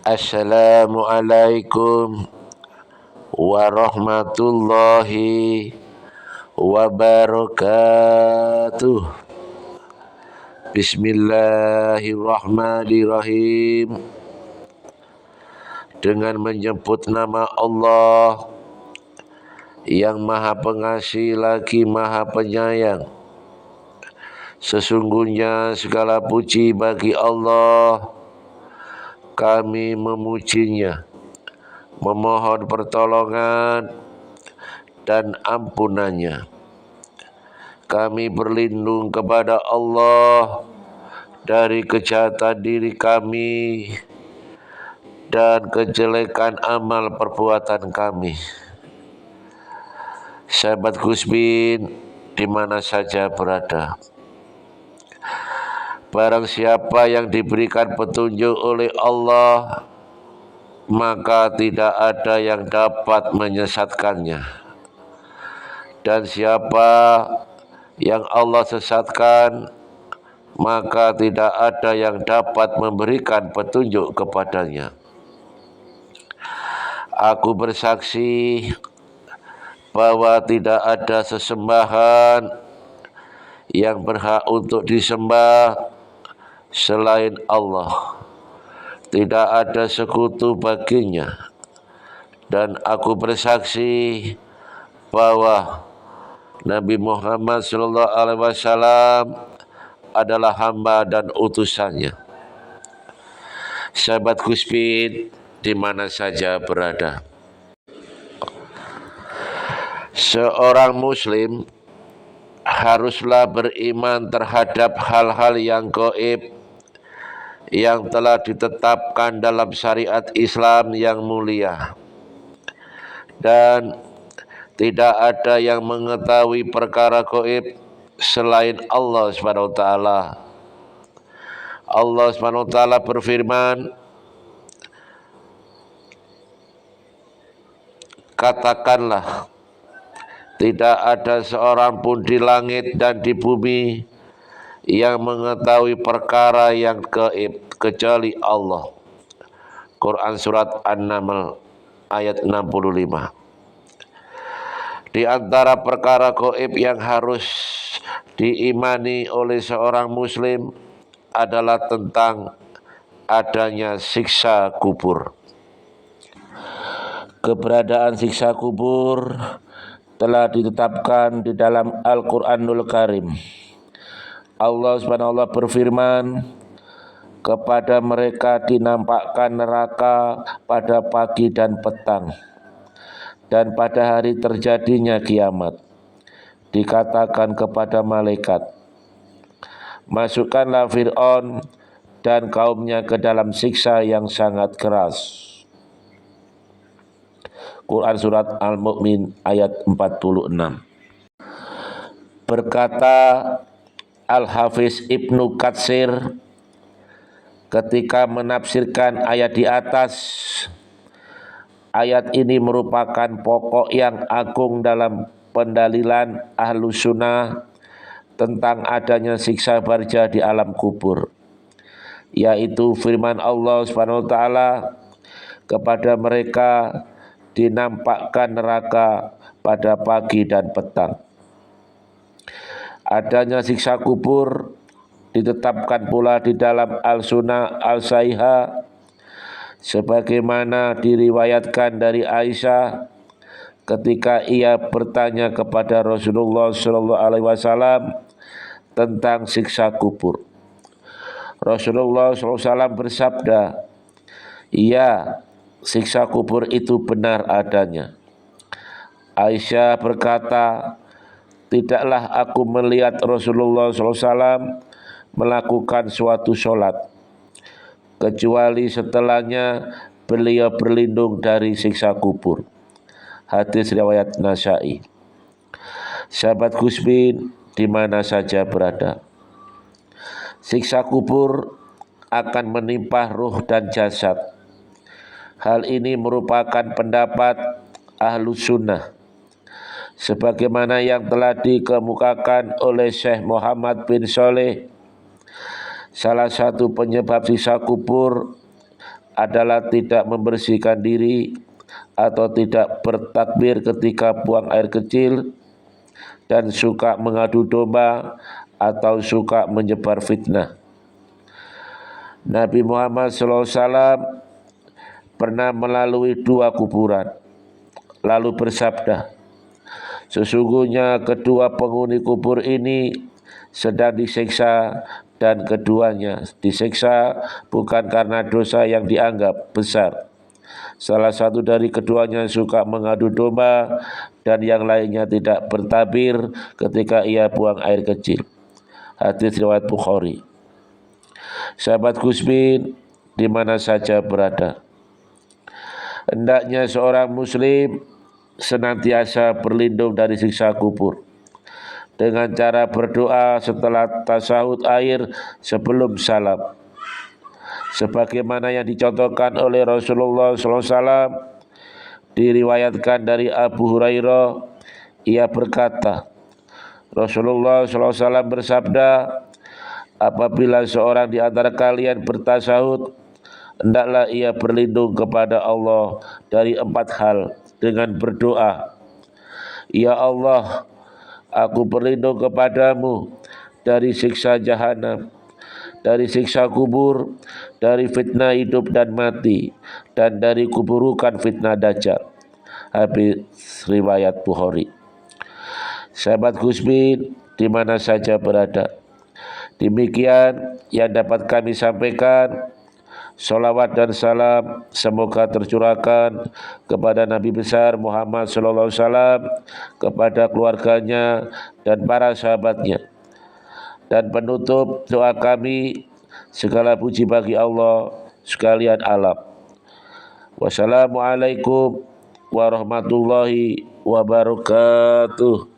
Assalamualaikum warahmatullahi wabarakatuh. Bismillahirrahmanirrahim. Dengan menyebut nama Allah yang Maha Pengasih lagi Maha Penyayang. Sesungguhnya segala puji bagi Allah. Kami memujinya, memohon pertolongan dan ampunannya. Kami berlindung kepada Allah dari kejahatan diri kami dan kejelekan amal perbuatan kami. Sahabat Gusbin di mana saja berada, barang siapa yang diberikan petunjuk oleh Allah, maka tidak ada yang dapat menyesatkannya. Dan siapa yang Allah sesatkan, maka tidak ada yang dapat memberikan petunjuk kepadanya. Aku bersaksi bahwa tidak ada sesembahan yang berhak untuk disembah selain Allah. Tidak ada sekutu baginya. Dan aku bersaksi bahwa Nabi Muhammad SAW adalah hamba dan utusannya. Sahabat Gusbin di mana saja berada, seorang muslim haruslah beriman terhadap hal-hal yang gaib yang telah ditetapkan dalam syariat Islam yang mulia, dan tidak ada yang mengetahui perkara gaib selain Allah SWT. Allah SWT berfirman, katakanlah, tidak ada seorang pun di langit dan di bumi yang mengetahui perkara yang gaib kecuali Allah. Quran surat An-Naml ayat 65. Di antara perkara gaib yang harus diimani oleh seorang muslim adalah tentang adanya siksa kubur. Keberadaan siksa kubur telah ditetapkan di dalam Al-Quranul Karim. Allah SWT berfirman, kepada mereka dinampakkan neraka pada pagi dan petang, dan pada hari terjadinya kiamat. Dikatakan kepada malaikat, masukkanlah Fir'aun dan kaumnya ke dalam siksa yang sangat keras. Quran surat Al-Mu'min ayat 46. Berkata Al-Hafiz Ibnu Katsir ketika menafsirkan ayat di atas, ayat ini merupakan pokok yang agung dalam pendalilan Ahlus Sunnah tentang adanya siksa barja di alam kubur, yaitu firman Allah SWT, kepada mereka dinampakkan neraka pada pagi dan petang. Adanya siksa kubur ditetapkan pula di dalam Al-Sunnah Al-Sahihah sebagaimana diriwayatkan dari Aisyah ketika ia bertanya kepada Rasulullah SAW tentang siksa kubur. Rasulullah SAW bersabda, ya, siksa kubur itu benar adanya. Aisyah berkata, tidaklah aku melihat Rasulullah SAW melakukan suatu sholat, kecuali setelahnya beliau berlindung dari siksa kubur. Hadis riwayat Nasa'i. Sahabat Gusbin di mana saja berada, siksa kubur akan menimpa ruh dan jasad. Hal ini merupakan pendapat Ahlus Sunnah, sebagaimana yang telah dikemukakan oleh Syekh Muhammad bin Shalih. Salah satu penyebab siksa kubur adalah tidak membersihkan diri atau tidak bertakbir ketika buang air kecil, dan suka mengadu domba atau suka menyebar fitnah. Nabi Muhammad SAW pernah melalui 2 kuburan, lalu bersabda, sesungguhnya kedua penghuni kubur ini sedang disiksa, dan keduanya disiksa bukan karena dosa yang dianggap besar. Salah satu dari keduanya suka mengadu domba, dan yang lainnya tidak bertabir ketika ia buang air kecil. Hadis riwayat Bukhari. Sahabat Gusmin di mana saja berada, hendaknya seorang muslim senantiasa berlindung dari siksa kubur dengan cara berdoa setelah tasahud akhir sebelum salam, sebagaimana yang dicontohkan oleh Rasulullah SAW. Diriwayatkan dari Abu Hurairah, ia berkata, Rasulullah SAW bersabda, apabila seorang di antara kalian bertasahud, hendaklah ia berlindung kepada Allah dari 4 hal dengan berdoa, ya Allah, aku berlindung kepadamu dari siksa jahanam, dari siksa kubur, dari fitnah hidup dan mati, dan dari keburukan fitnah dajjal. Hadis riwayat Bukhari. Sahabat Gusmin di mana saja berada, demikian yang dapat kami sampaikan. Salawat dan salam semoga tercurahkan kepada Nabi besar Muhammad SAW, kepada keluarganya dan para sahabatnya. Dan penutup doa kami, segala puji bagi Allah sekalian alam. Wassalamualaikum warahmatullahi wabarakatuh.